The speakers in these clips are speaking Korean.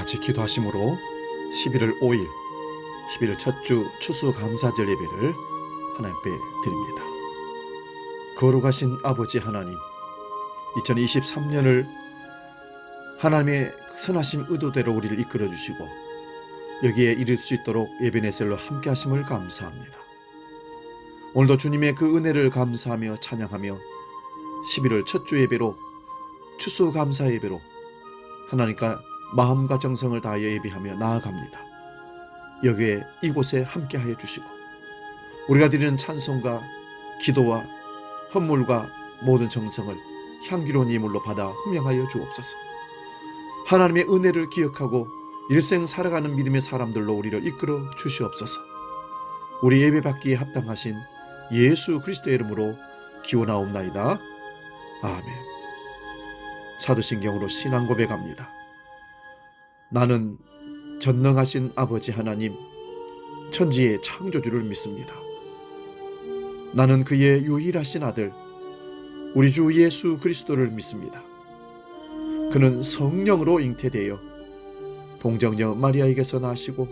같이 기도하심으로 11월 5일 11월 첫 주 추수감사절 예배를 하나님께 드립니다. 거룩하신 아버지 하나님, 2023년을 하나님의 선하신 의도대로 우리를 이끌어 주시고 여기에 이를 수 있도록 예배네셀로 함께 하심을 감사합니다. 오늘도 주님의 그 은혜를 감사하며 찬양하며 11월 첫 주 예배로 추수감사 예배로 하나님과 마음과 정성을 다하여 예배하며 나아갑니다. 여기에 이곳에 함께하여 주시고 우리가 드리는 찬송과 기도와 헌물과 모든 정성을 향기로운 예물로 받아 흠양하여 주옵소서. 하나님의 은혜를 기억하고 일생 살아가는 믿음의 사람들로 우리를 이끌어 주시옵소서. 우리 예배받기에 합당하신 예수 그리스도의 이름으로 기원하옵나이다. 아멘. 사도신경으로 신앙 고백합니다. 나는 전능하신 아버지 하나님, 천지의 창조주를 믿습니다. 나는 그의 유일하신 아들 우리 주 예수 그리스도를 믿습니다. 그는 성령으로 잉태되어 동정녀 마리아에게서 나시고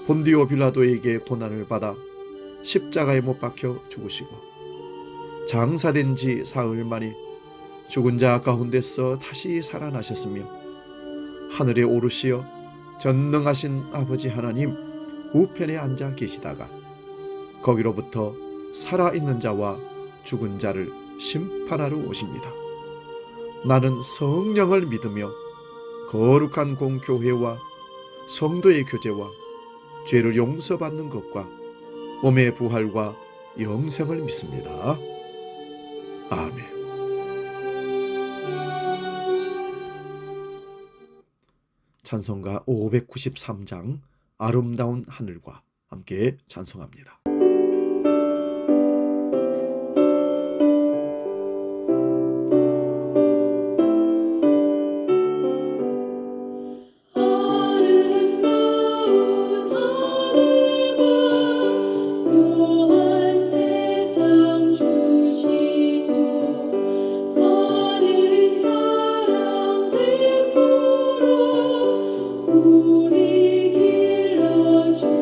본디오 빌라도에게 고난을 받아 십자가에 못 박혀 죽으시고 장사된 지 사흘 만에 죽은 자 가운데서 다시 살아나셨으며 하늘에 오르시어 전능하신 아버지 하나님 우편에 앉아 계시다가 거기로부터 살아있는 자와 죽은 자를 심판하러 오십니다. 나는 성령을 믿으며 거룩한 공교회와 성도의 교제와 죄를 용서받는 것과 몸의 부활과 영생을 믿습니다. 아멘. 찬송가 593장 아름다운 하늘과 함께 찬송합니다. 우리 길러주시니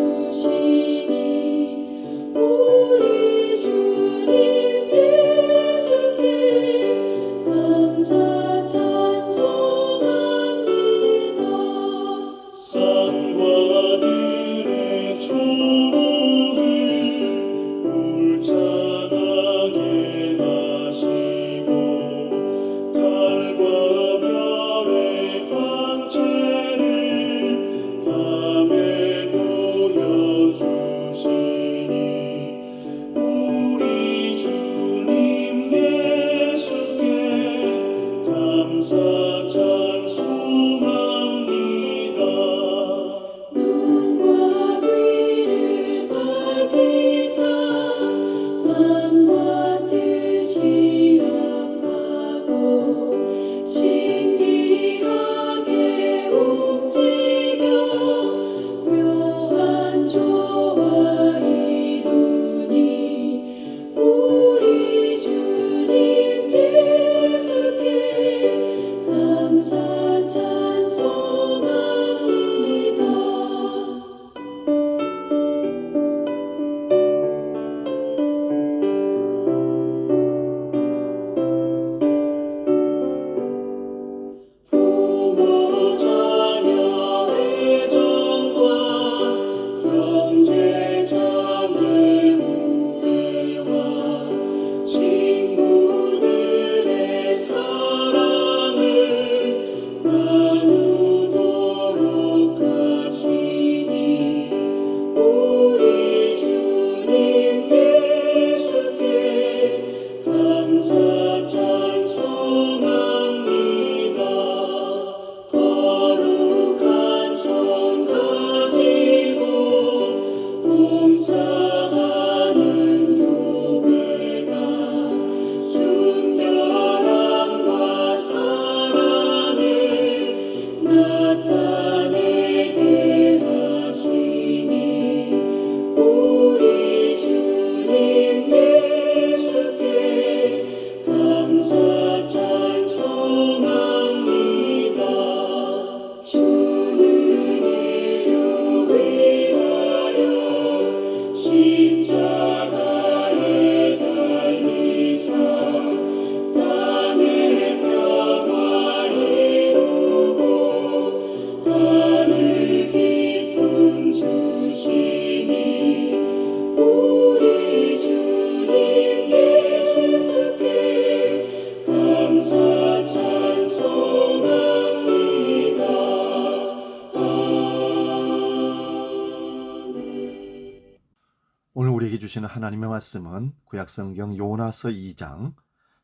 주시는 하나님의 말씀은 구약성경 요나서 2장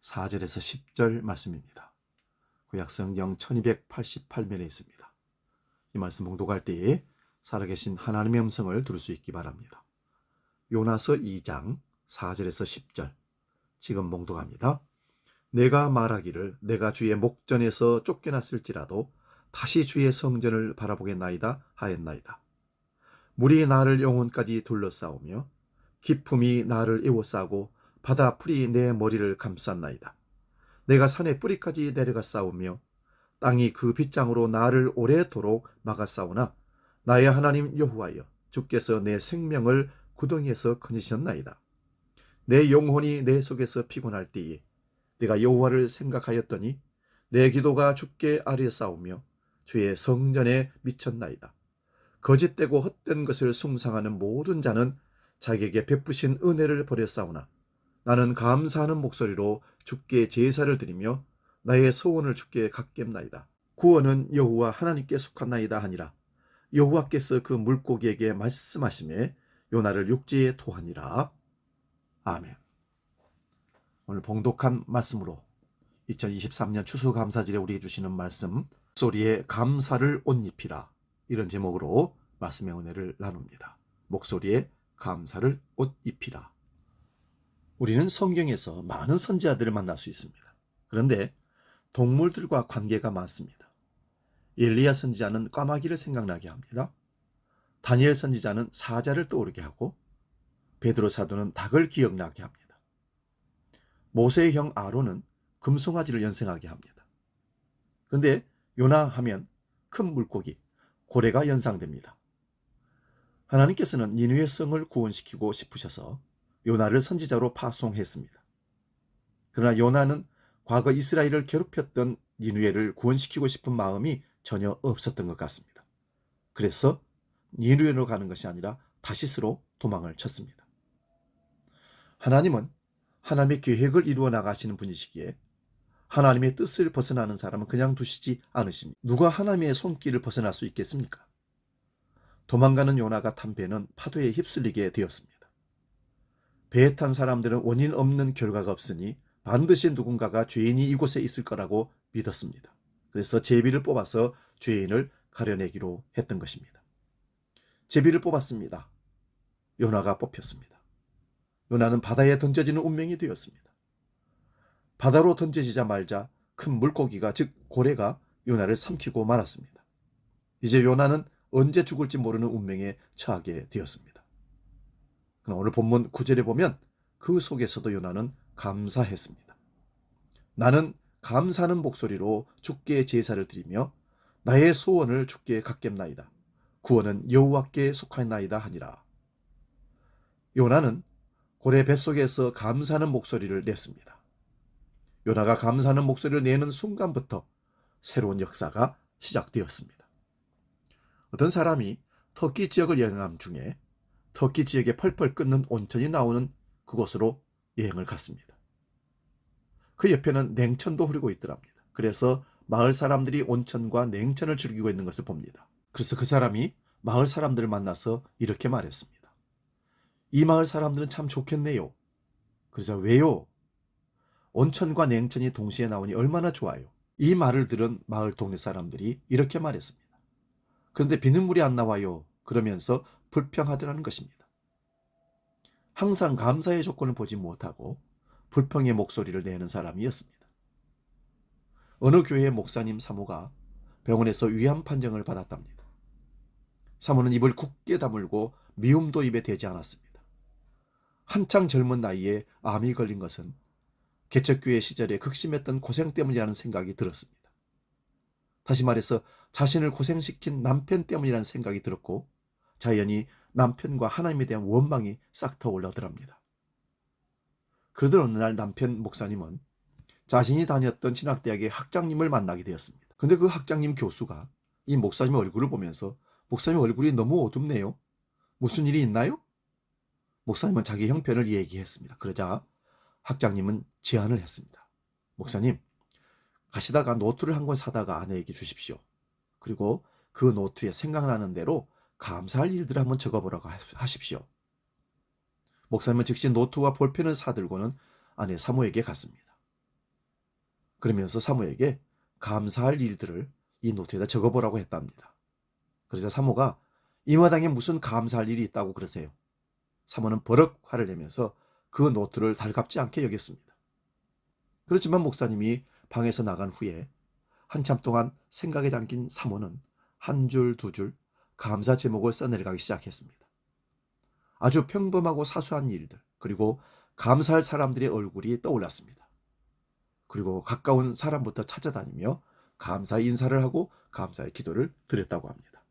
4절에서 10절 말씀입니다. 구약성경 1288면에 있습니다. 이 말씀 봉독할 때에 살아계신 하나님의 음성을 들을 수 있기 바랍니다. 요나서 2장 4절에서 10절 지금 봉독합니다. 내가 말하기를 내가 주의 목전에서 쫓겨났을지라도 다시 주의 성전을 바라보겠나이다 하였나이다. 물이 나를 영혼까지 둘러싸우며 기품이 나를 에워싸고 바다 풀이 내 머리를 감쌌나이다. 내가 산의 뿌리까지 내려가 싸우며 땅이 그 빗장으로 나를 오래도록 막아 싸우나 나의 하나님 여호와여 주께서 내 생명을 구덩이에서 건지셨나이다. 내 영혼이 내 속에서 피곤할 때에 내가 여호와를 생각하였더니 내 기도가 주께 아뢰싸우며 주의 성전에 미쳤나이다. 거짓되고 헛된 것을 숭상하는 모든 자는 자기에게 베푸신 은혜를 버렸사오나 나는 감사하는 목소리로 주께 제사를 드리며 나의 소원을 주께 갚겠나이다. 구원은 여호와 하나님께 속한나이다 하니라. 여호와께서 그 물고기에게 말씀하시매 요나를 육지에 토하니라. 아멘. 오늘 봉독한 말씀으로 2023년 추수감사절에 우리에게 주시는 말씀 목소리에 감사를 옷 입히라, 이런 제목으로 말씀의 은혜를 나눕니다. 목소리에 감사를 옷 입히라. 우리는 성경에서 많은 선지자들을 만날 수 있습니다. 그런데 동물들과 관계가 많습니다. 엘리야 선지자는 까마귀를 생각나게 합니다. 다니엘 선지자는 사자를 떠오르게 하고 베드로 사도는 닭을 기억나게 합니다. 모세의 형 아론은 금송아지를 연상하게 합니다. 그런데 요나 하면 큰 물고기, 고래가 연상됩니다. 하나님께서는 니느웨 성을 구원시키고 싶으셔서 요나를 선지자로 파송했습니다. 그러나 요나는 과거 이스라엘을 괴롭혔던 니느웨를 구원시키고 싶은 마음이 전혀 없었던 것 같습니다. 그래서 니느웨로 가는 것이 아니라 다시스로 도망을 쳤습니다. 하나님은 하나님의 계획을 이루어 나가시는 분이시기에 하나님의 뜻을 벗어나는 사람은 그냥 두시지 않으십니다. 누가 하나님의 손길을 벗어날 수 있겠습니까? 도망가는 요나가 탄 배는 파도에 휩쓸리게 되었습니다. 배에 탄 사람들은 원인 없는 결과가 없으니 반드시 누군가가 죄인이 이곳에 있을 거라고 믿었습니다. 그래서 제비를 뽑아서 죄인을 가려내기로 했던 것입니다. 제비를 뽑았습니다. 요나가 뽑혔습니다. 요나는 바다에 던져지는 운명이 되었습니다. 바다로 던져지자 말자 큰 물고기가, 즉 고래가 요나를 삼키고 말았습니다. 이제 요나는 언제 죽을지 모르는 운명에 처하게 되었습니다. 그러나 오늘 본문 9절에 보면 그 속에서도 요나는 감사했습니다. 나는 감사하는 목소리로 주께 제사를 드리며 나의 소원을 주께 갚겠나이다. 구원은 여호와께 속하나이다 하니라. 요나는 고래 뱃속에서 감사하는 목소리를 냈습니다. 요나가 감사하는 목소리를 내는 순간부터 새로운 역사가 시작되었습니다. 어떤 사람이 터키 지역을 여행함 중에 터키 지역에 펄펄 끓는 온천이 나오는 그곳으로 여행을 갔습니다. 그 옆에는 냉천도 흐르고 있더랍니다. 그래서 마을 사람들이 온천과 냉천을 즐기고 있는 것을 봅니다. 그래서 그 사람이 마을 사람들을 만나서 이렇게 말했습니다. 이 마을 사람들은 참 좋겠네요. 그러자 왜요? 온천과 냉천이 동시에 나오니 얼마나 좋아요. 이 말을 들은 마을 동네 사람들이 이렇게 말했습니다. 그런데 비눗물이 안 나와요. 그러면서 불평하더라는 것입니다. 항상 감사의 조건을 보지 못하고 불평의 목소리를 내는 사람이었습니다. 어느 교회의 목사님 사모가 병원에서 위암 판정을 받았답니다. 사모는 입을 굳게 다물고 미움도 입에 대지 않았습니다. 한창 젊은 나이에 암이 걸린 것은 개척교회 시절에 극심했던 고생 때문이라는 생각이 들었습니다. 다시 말해서 자신을 고생시킨 남편 때문이라는 생각이 들었고 자연히 남편과 하나님에 대한 원망이 싹 터올라더랍니다. 그러던 어느 날 남편 목사님은 자신이 다녔던 신학대학의 학장님을 만나게 되었습니다. 근데 그 학장님 교수가 이 목사님 얼굴을 보면서 목사님 얼굴이 너무 어둡네요. 무슨 일이 있나요? 목사님은 자기 형편을 얘기했습니다. 그러자 학장님은 제안을 했습니다. 목사님, 가시다가 노트를 한 권 사다가 아내에게 주십시오. 그리고 그 노트에 생각나는 대로 감사할 일들을 한번 적어보라고 하십시오. 목사님은 즉시 노트와 볼펜을 사들고는 아내 사모에게 갔습니다. 그러면서 사모에게 감사할 일들을 이 노트에다 적어보라고 했답니다. 그러자 사모가 이 마당에 무슨 감사할 일이 있다고 그러세요. 사모는 버럭 화를 내면서 그 노트를 달갑지 않게 여겼습니다. 그렇지만 목사님이 방에서 나간 후에 한참 동안 생각에 잠긴 사모는 한 줄 두 줄 감사 제목을 써내려가기 시작했습니다. 아주 평범하고 사소한 일들, 그리고 감사할 사람들의 얼굴이 떠올랐습니다. 그리고 가까운 사람부터 찾아다니며 감사의 인사를 하고 감사의 기도를 드렸다고 합니다.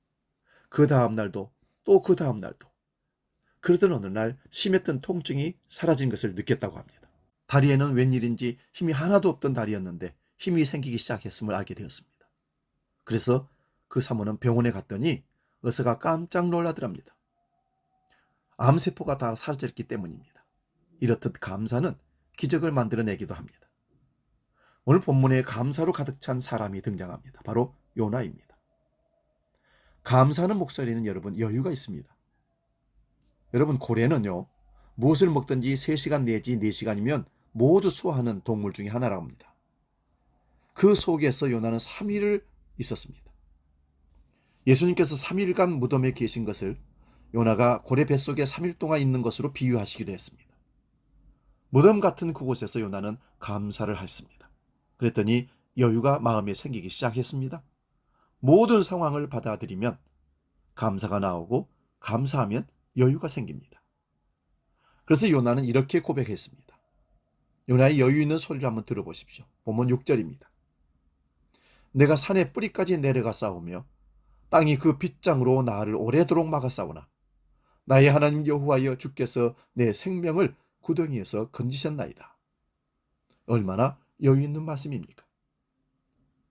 그 다음 날도 또 그 다음 날도 그러던 어느 날 심했던 통증이 사라진 것을 느꼈다고 합니다. 다리에는 웬일인지 힘이 하나도 없던 다리였는데 힘이 생기기 시작했음을 알게 되었습니다. 그래서 그 사모는 병원에 갔더니 의사가 깜짝 놀라더랍니다. 암세포가 다 사라졌기 때문입니다. 이렇듯 감사는 기적을 만들어내기도 합니다. 오늘 본문에 감사로 가득 찬 사람이 등장합니다. 바로 요나입니다. 감사하는 목소리는 여러분 여유가 있습니다. 여러분 고래는요, 무엇을 먹든지 3시간 내지 4시간이면 모두 소화하는 동물 중에 하나라고 합니다. 그 속에서 요나는 3일을 있었습니다. 예수님께서 3일간 무덤에 계신 것을 요나가 고래 뱃속에 3일 동안 있는 것으로 비유하시기도 했습니다. 무덤 같은 그곳에서 요나는 감사를 했습니다. 그랬더니 여유가 마음에 생기기 시작했습니다. 모든 상황을 받아들이면 감사가 나오고 감사하면 여유가 생깁니다. 그래서 요나는 이렇게 고백했습니다. 요나의 여유 있는 소리를 한번 들어보십시오. 본문 6절입니다. 내가 산의 뿌리까지 내려가 싸우며 땅이 그 빗장으로 나를 오래도록 막았사오나 나의 하나님 여호와여 주께서 내 생명을 구덩이에서 건지셨나이다. 얼마나 여유 있는 말씀입니까?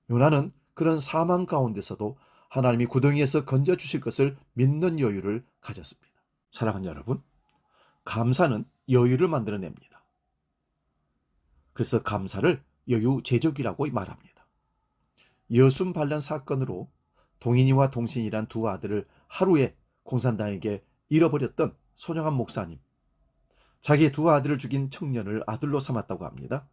요나는 그런 사망 가운데서도 하나님이 구덩이에서 건져주실 것을 믿는 여유를 가졌습니다. 사랑하는 여러분, 감사는 여유를 만들어냅니다. 그래서 감사를 여유제적이라고 말합니다. 여순 반란 사건으로 동인이와 동신이란 두 아들을 하루에 공산당에게 잃어버렸던 손영한 목사님, 자기 두 아들을 죽인 청년을 아들로 삼았다고 합니다.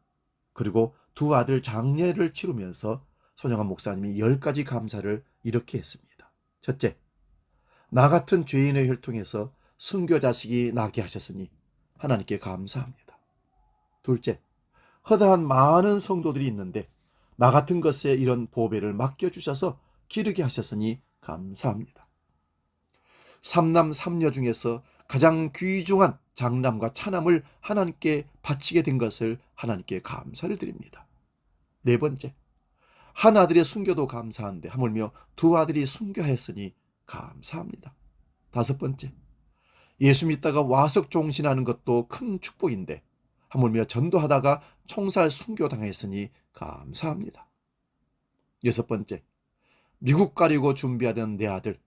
그리고 두 아들 장례를 치르면서 손영한 목사님이 10가지 감사를 이렇게 했습니다. 첫째, 나 같은 죄인의 혈통에서 순교 자식이 나게 하셨으니 하나님께 감사합니다. 둘째, 허다한 많은 성도들이 있는데 나 같은 것에 이런 보배를 맡겨주셔서 기르게 하셨으니 감사합니다. 삼남 삼녀 중에서 가장 귀중한 장남과 차남을 하나님께 바치게 된 것을 하나님께 감사를 드립니다. 네 번째, 한 아들의 순교도 감사한데 하물며 두 아들이 순교했으니 감사합니다. 다섯 번째, 예수 믿다가 와석 종신하는 것도 큰 축복인데 하물며 전도하다가 총살 순교당했으니 감사합니다. 여섯 번째, 미국 가려고 준비하던 내 아들,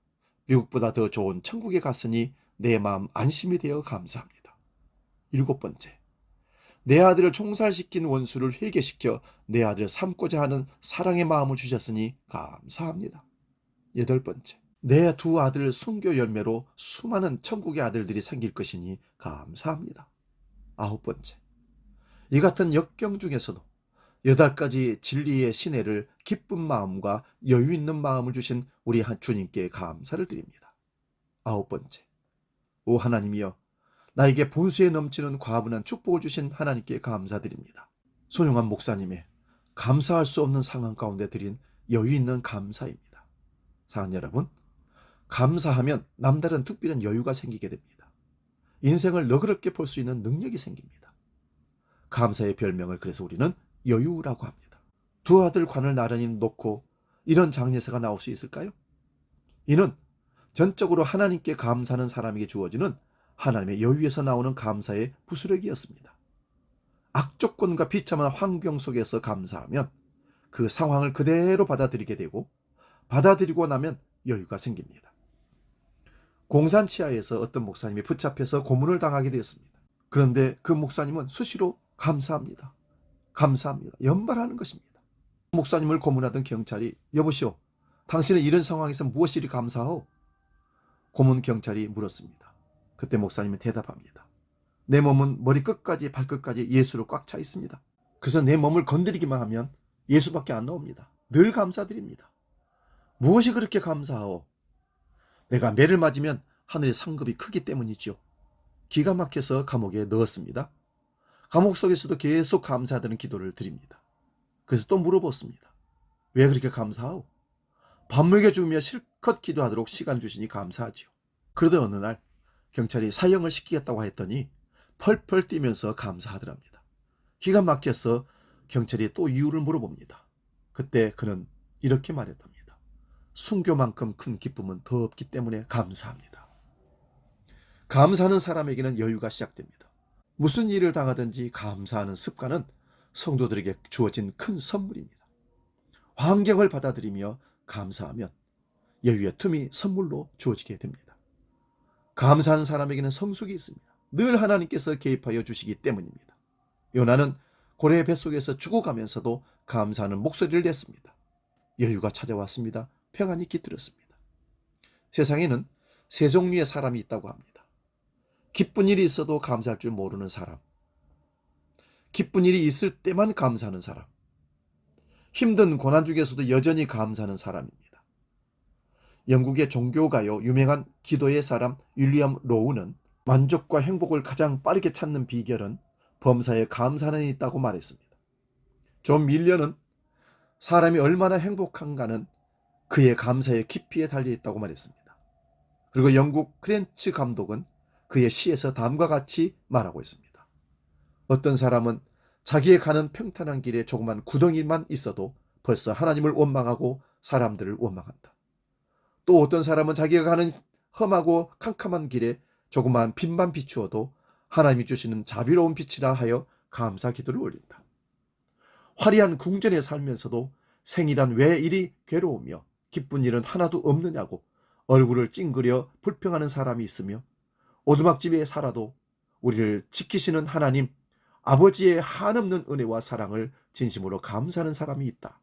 미국보다 더 좋은 천국에 갔으니 내 마음 안심이 되어 감사합니다. 일곱 번째, 내 아들을 총살시킨 원수를 회개시켜 내 아들을 삼고자 하는 사랑의 마음을 주셨으니 감사합니다. 여덟 번째, 내 두 아들 순교 열매로 수많은 천국의 아들들이 생길 것이니 감사합니다. 아홉 번째, 이 같은 역경 중에서도 8가지 진리의 신혜를 기쁜 마음과 여유 있는 마음을 주신 우리 주님께 감사를 드립니다. 아홉 번째, 오 하나님이여, 나에게 본수에 넘치는 과분한 축복을 주신 하나님께 감사드립니다. 소용한 목사님의 감사할 수 없는 상황 가운데 드린 여유 있는 감사입니다. 사랑하는 여러분, 감사하면 남다른 특별한 여유가 생기게 됩니다. 인생을 너그럽게 볼 수 있는 능력이 생깁니다. 감사의 별명을 그래서 우리는 여유라고 합니다. 두 아들 관을 나란히 놓고 이런 장례사가 나올 수 있을까요? 이는 전적으로 하나님께 감사하는 사람에게 주어지는 하나님의 여유에서 나오는 감사의 부스러기였습니다. 악조건과 비참한 환경 속에서 감사하면 그 상황을 그대로 받아들이게 되고 받아들이고 나면 여유가 생깁니다. 공산 치하에서 어떤 목사님이 붙잡혀서 고문을 당하게 되었습니다. 그런데 그 목사님은 수시로 감사합니다. 감사합니다. 연발하는 것입니다. 목사님을 고문하던 경찰이 여보시오, 당신은 이런 상황에서 무엇이 감사하오? 고문 경찰이 물었습니다. 그때 목사님은 대답합니다. 내 몸은 머리 끝까지 발끝까지 예수로 꽉 차 있습니다. 그래서 내 몸을 건드리기만 하면 예수밖에 안 나옵니다. 늘 감사드립니다. 무엇이 그렇게 감사하오? 내가 매를 맞으면 하늘의 상급이 크기 때문이지요. 기가 막혀서 감옥에 넣었습니다. 감옥 속에서도 계속 감사하다는 기도를 드립니다. 그래서 또 물어봤습니다. 왜 그렇게 감사하오? 밥 먹여 주며 실컷 기도하도록 시간 주시니 감사하지요. 그러던 어느 날 경찰이 사형을 시키겠다고 했더니 펄펄 뛰면서 감사하더랍니다. 기가 막혀서 경찰이 또 이유를 물어봅니다. 그때 그는 이렇게 말했답니다. 순교만큼 큰 기쁨은 더 없기 때문에 감사합니다. 감사하는 사람에게는 여유가 시작됩니다. 무슨 일을 당하든지 감사하는 습관은 성도들에게 주어진 큰 선물입니다. 환경을 받아들이며 감사하면 여유의 틈이 선물로 주어지게 됩니다. 감사하는 사람에게는 성숙이 있습니다. 늘 하나님께서 개입하여 주시기 때문입니다. 요나는 고래의 뱃속에서 죽어가면서도 감사하는 목소리를 냈습니다. 여유가 찾아왔습니다. 평안이 깃들었습니다. 세상에는 세 종류의 사람이 있다고 합니다. 기쁜 일이 있어도 감사할 줄 모르는 사람, 기쁜 일이 있을 때만 감사하는 사람, 힘든 고난 중에서도 여전히 감사하는 사람입니다. 영국의 종교가요 유명한 기도의 사람 윌리엄 로우는 만족과 행복을 가장 빠르게 찾는 비결은 범사에 감사는 있다고 말했습니다. 존 밀러는 사람이 얼마나 행복한가는 그의 감사의 깊이에 달려있다고 말했습니다. 그리고 영국 크렌치 감독은 그의 시에서 다음과 같이 말하고 있습니다. 어떤 사람은 자기의 가는 평탄한 길에 조그만 구덩이만 있어도 벌써 하나님을 원망하고 사람들을 원망한다. 또 어떤 사람은 자기가 가는 험하고 캄캄한 길에 조그만 빛만 비추어도 하나님이 주시는 자비로운 빛이라 하여 감사 기도를 올린다. 화려한 궁전에 살면서도 생이란 왜 이리 괴로우며 기쁜 일은 하나도 없느냐고 얼굴을 찡그려 불평하는 사람이 있으며 오두막집에 살아도 우리를 지키시는 하나님 아버지의 한없는 은혜와 사랑을 진심으로 감사하는 사람이 있다.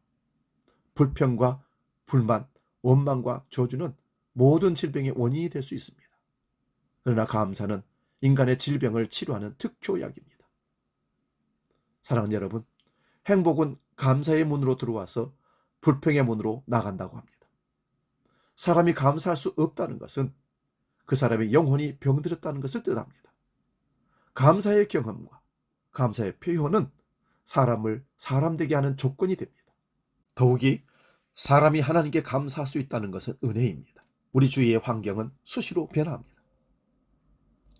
불평과 불만, 원망과 저주는 모든 질병의 원인이 될 수 있습니다. 그러나 감사는 인간의 질병을 치료하는 특효약입니다. 사랑하는 여러분, 행복은 감사의 문으로 들어와서 불평의 문으로 나간다고 합니다. 사람이 감사할 수 없다는 것은 그 사람의 영혼이 병들었다는 것을 뜻합니다. 감사의 경험과 감사의 표현은 사람을 사람 되게 하는 조건이 됩니다. 더욱이 사람이 하나님께 감사할 수 있다는 것은 은혜입니다. 우리 주위의 환경은 수시로 변화합니다.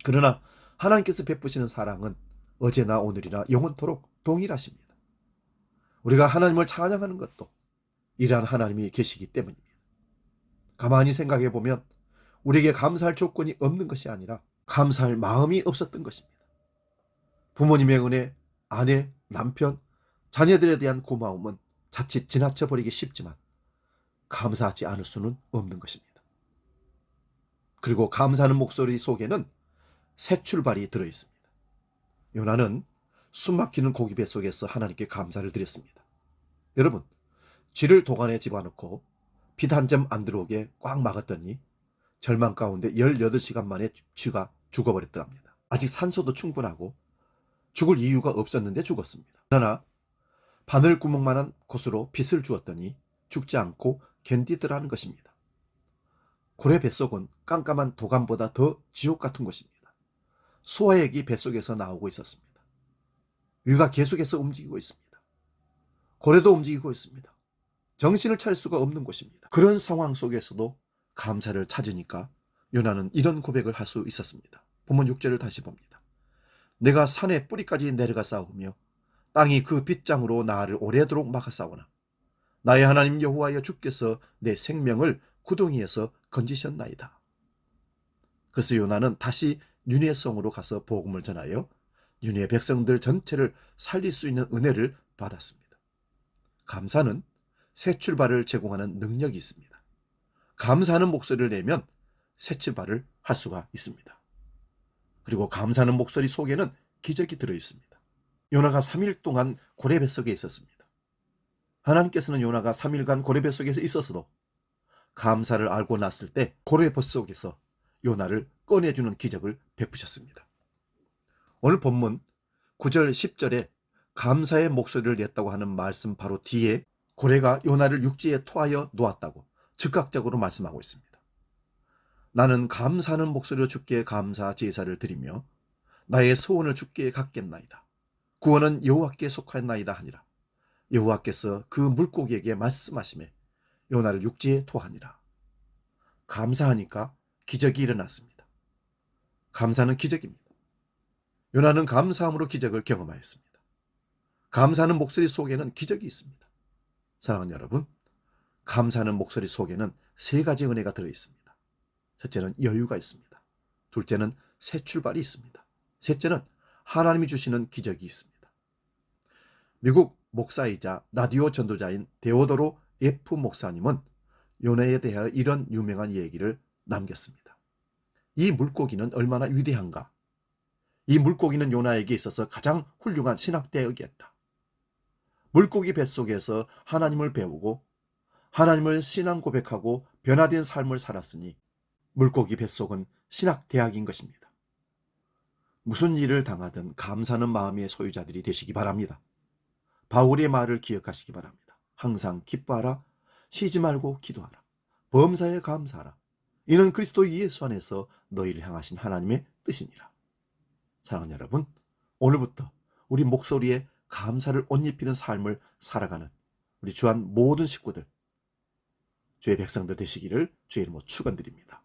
그러나 하나님께서 베푸시는 사랑은 어제나 오늘이나 영원토록 동일하십니다. 우리가 하나님을 찬양하는 것도 이러한 하나님이 계시기 때문입니다. 가만히 생각해 보면 우리에게 감사할 조건이 없는 것이 아니라 감사할 마음이 없었던 것입니다. 부모님의 은혜, 아내, 남편, 자녀들에 대한 고마움은 자칫 지나쳐 버리기 쉽지만 감사하지 않을 수는 없는 것입니다. 그리고 감사하는 목소리 속에는 새 출발이 들어있습니다. 요나는 숨막히는 고기배 속에서 하나님께 감사를 드렸습니다. 여러분, 쥐를 도관에 집어넣고 빛 한 점 안 들어오게 꽉 막았더니 절망 가운데 18시간 만에 쥐가 죽어버렸더랍니다. 아직 산소도 충분하고 죽을 이유가 없었는데 죽었습니다. 그러나 바늘구멍만한 곳으로 빛을 주었더니 죽지 않고 견디더라는 것입니다. 고래 뱃속은 깜깜한 도감보다 더 지옥 같은 곳입니다. 소화액이 뱃속에서 나오고 있었습니다. 위가 계속해서 움직이고 있습니다. 고래도 움직이고 있습니다. 정신을 차릴 수가 없는 곳입니다. 그런 상황 속에서도 감사를 찾으니까 요나는 이런 고백을 할 수 있었습니다. 본문 6절을 다시 봅니다. 내가 산의 뿌리까지 내려가 싸우며 땅이 그 빗장으로 나를 오래도록 막아싸우나 나의 하나님 여호와여 주께서 내 생명을 구덩이에서 건지셨나이다. 그래서 요나는 다시 니느웨 성으로 가서 복음을 전하여 니느웨 백성들 전체를 살릴 수 있는 은혜를 받았습니다. 감사는 새 출발을 제공하는 능력이 있습니다. 감사하는 목소리를 내면 새 출발을 할 수가 있습니다. 그리고 감사하는 목소리 속에는 기적이 들어있습니다. 요나가 3일 동안 고래 뱃속에 있었습니다. 하나님께서는 요나가 3일간 고래 뱃속에서 있었어도 감사를 알고 났을 때 고래 뱃속에서 요나를 꺼내주는 기적을 베푸셨습니다. 오늘 본문 9절 10절에 감사의 목소리를 냈다고 하는 말씀 바로 뒤에 고래가 요나를 육지에 토하여 놓았다고 즉각적으로 말씀하고 있습니다. 나는 감사하는 목소리로 주께 감사 제사를 드리며 나의 소원을 주께 갖겠나이다. 구원은 여호와께 속하였나이다 하니라. 여호와께서 그 물고기에게 말씀하시매 요나를 육지에 토하니라. 감사하니까 기적이 일어났습니다. 감사는 기적입니다. 요나는 감사함으로 기적을 경험하였습니다. 감사하는 목소리 속에는 기적이 있습니다. 사랑하는 여러분, 감사하는 목소리 속에는 세 가지 은혜가 들어있습니다. 첫째는 여유가 있습니다. 둘째는 새 출발이 있습니다. 셋째는 하나님이 주시는 기적이 있습니다. 미국 목사이자 라디오 전도자인 데오도로 F 목사님은 요나에 대하여 이런 유명한 얘기를 남겼습니다. 이 물고기는 얼마나 위대한가? 이 물고기는 요나에게 있어서 가장 훌륭한 신학대역이었다. 물고기 뱃속에서 하나님을 배우고 하나님을 신앙 고백하고 변화된 삶을 살았으니 물고기 뱃속은 신학대학인 것입니다. 무슨 일을 당하든 감사하는 마음의 소유자들이 되시기 바랍니다. 바울의 말을 기억하시기 바랍니다. 항상 기뻐하라, 쉬지 말고 기도하라, 범사에 감사하라. 이는 그리스도 예수 안에서 너희를 향하신 하나님의 뜻이니라. 사랑하는 여러분, 오늘부터 우리 목소리에 감사를 옷 입히는 삶을 살아가는 우리 주한 모든 식구들, 주의 백성들 되시기를 주의 이름으로 축원드립니다.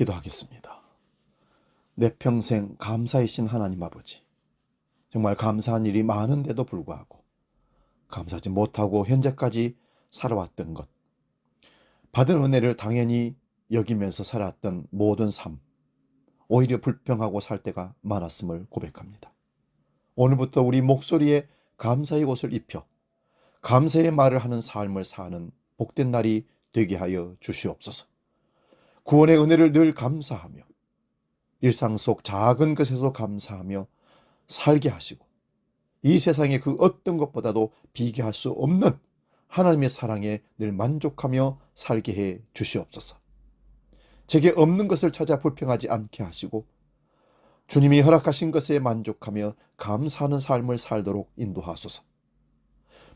기도하겠습니다. 내 평생 감사이신 하나님 아버지, 정말 감사한 일이 많은데도 불구하고 감사하지 못하고 현재까지 살아왔던 것, 받은 은혜를 당연히 여기면서 살았던 모든 삶, 오히려 불평하고 살 때가 많았음을 고백합니다. 오늘부터 우리 목소리에 감사의 옷을 입혀 감사의 말을 하는 삶을 사는 복된 날이 되게 하여 주시옵소서. 구원의 은혜를 늘 감사하며 일상 속 작은 것에서 감사하며 살게 하시고 이 세상의 그 어떤 것보다도 비교할 수 없는 하나님의 사랑에 늘 만족하며 살게 해 주시옵소서. 제게 없는 것을 찾아 불평하지 않게 하시고 주님이 허락하신 것에 만족하며 감사하는 삶을 살도록 인도하소서.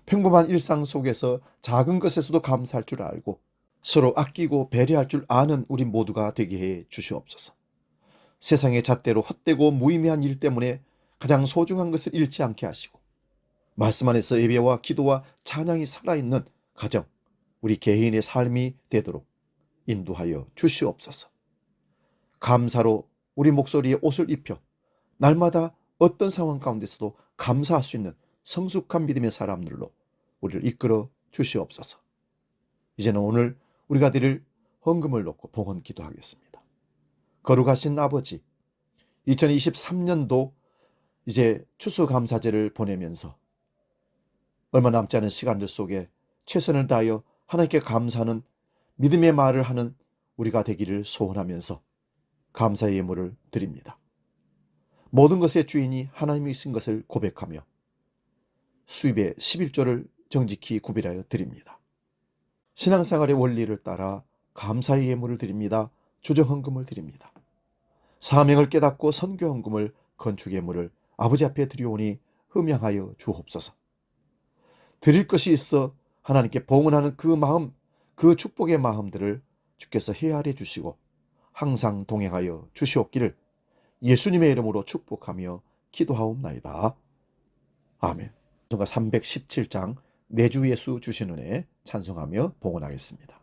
평범한 일상 속에서 작은 것에서도 감사할 줄 알고 서로 아끼고 배려할 줄 아는 우리 모두가 되게 해 주시옵소서. 세상의 잣대로 헛되고 무의미한 일 때문에 가장 소중한 것을 잃지 않게 하시고 말씀 안에서 예배와 기도와 찬양이 살아있는 가정, 우리 개인의 삶이 되도록 인도하여 주시옵소서. 감사로 우리 목소리에 옷을 입혀 날마다 어떤 상황 가운데서도 감사할 수 있는 성숙한 믿음의 사람들로 우리를 이끌어 주시옵소서. 이제는 오늘 우리가 드릴 헌금을 놓고 봉헌 기도하겠습니다. 거룩하신 아버지, 2023년도 이제 추수감사제를 보내면서 얼마 남지 않은 시간들 속에 최선을 다하여 하나님께 감사하는 믿음의 말을 하는 우리가 되기를 소원하면서 감사의 예물을 드립니다. 모든 것의 주인이 하나님이신 것을 고백하며 수입의 11조를 정직히 구별하여 드립니다. 신앙생활의 원리를 따라 감사의 예물을 드립니다. 주정헌금을 드립니다. 사명을 깨닫고 선교헌금을 건축예물을 아버지 앞에 드리오니 흠양하여 주옵소서. 드릴 것이 있어 하나님께 봉헌하는 그 마음, 그 축복의 마음들을 주께서 헤아려 주시고 항상 동행하여 주시옵기를 예수님의 이름으로 축복하며 기도하옵나이다. 아멘. 317장 내 주 예수 주신 은혜 찬송하며 봉헌하겠습니다.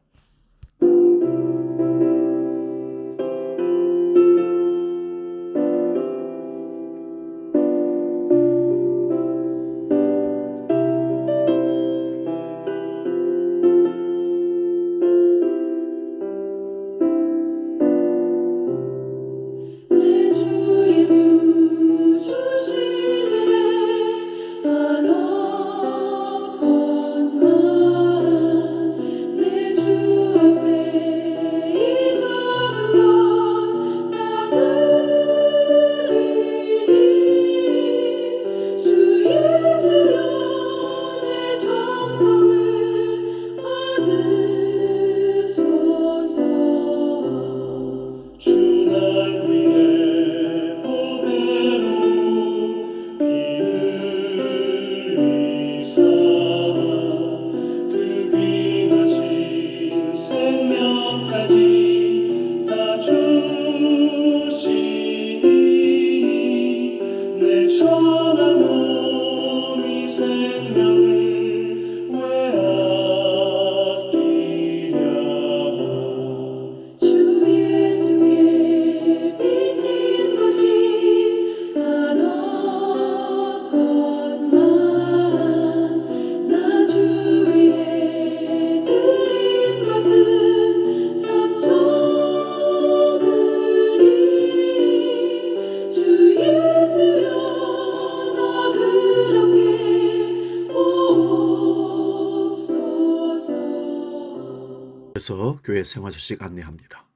그래서 교회 생활 소식 안내합니다.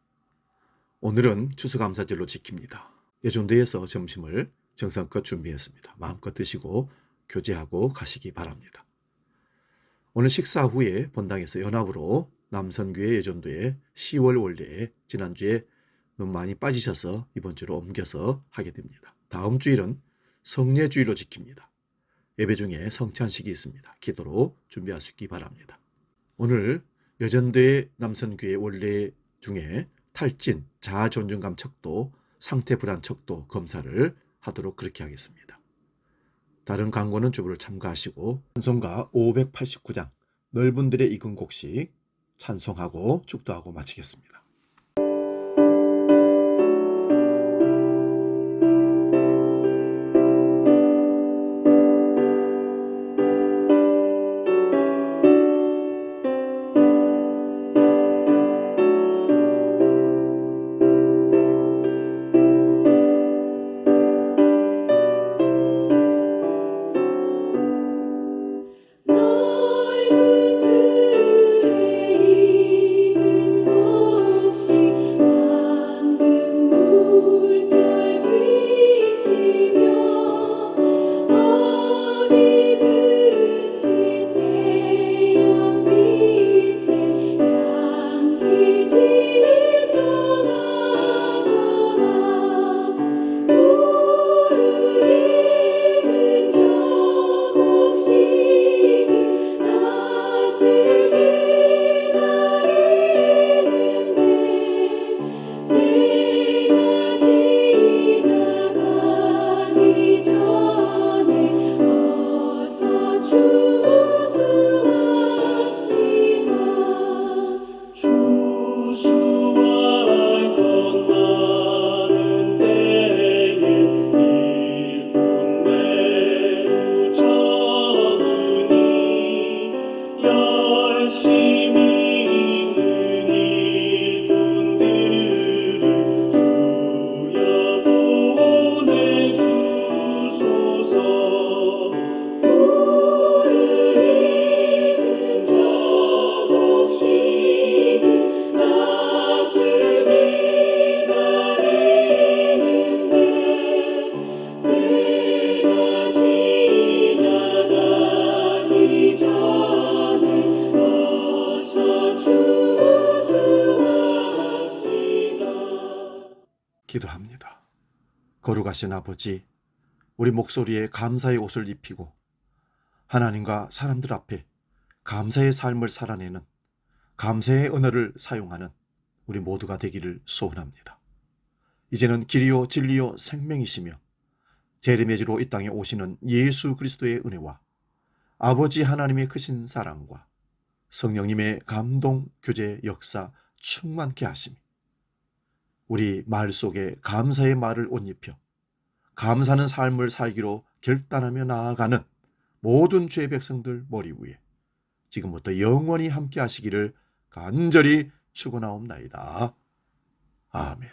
오늘은 추수감사절로 지킵니다. 예전도에서 점심을 정성껏 준비했습니다. 마음껏 드시고 교제하고 가시기 바랍니다. 오늘 식사 후에 본당에서 연합으로 남선교회 예전도에 10월 원래에 지난주에 너무 많이 빠지셔서 이번 주로 옮겨서 하게 됩니다. 다음 주일은 성례주일로 지킵니다. 예배 중에 성찬식이 있습니다. 기도로 준비할 수 있기 바랍니다. 오늘 여전도의 남선교회 원래 중에 탈진, 자아존중감 척도, 상태 불안 척도 검사를 하도록 그렇게 하겠습니다. 다른 광고는 주부를 참고하시고 찬송가 589장 넓은 들의 익은 곡식 찬송하고 축도하고 마치겠습니다. 물결 비치며 어디든지 태양 빛에 향기 지며 나가나 우르르 익은 저 곡식을 낯을 기다리는데 내가 지나가기 전에 어서 추수합시다. 추수할 것 많은 때에 일꾼 매우 적으니 열심히 있는 일꾼들을 주여 보내주소서. 우르르 익은 저 곡식을 낯을 기다리는데 내가 지나가기 전에 어서 추수합시다. 기도합니다. 거룩하신 아버지, 우리 목소리에 감사의 옷을 입히고 하나님과 사람들 앞에 감사의 삶을 살아내는 감사의 언어를 사용하는 우리 모두가 되기를 소원합니다. 이제는 길이요 진리요 생명이시며 재림의지로 이 땅에 오시는 예수 그리스도의 은혜와 아버지 하나님의 크신 사랑과 성령님의 감동, 교제, 역사 충만케 하심이 우리 말 속에 감사의 말을 옷 입혀 감사하는 삶을 살기로 결단하며 나아가는 모든 죄 백성들 머리 위에 지금부터 영원히 함께 하시기를 간절히 축원하옵나이다. 아멘.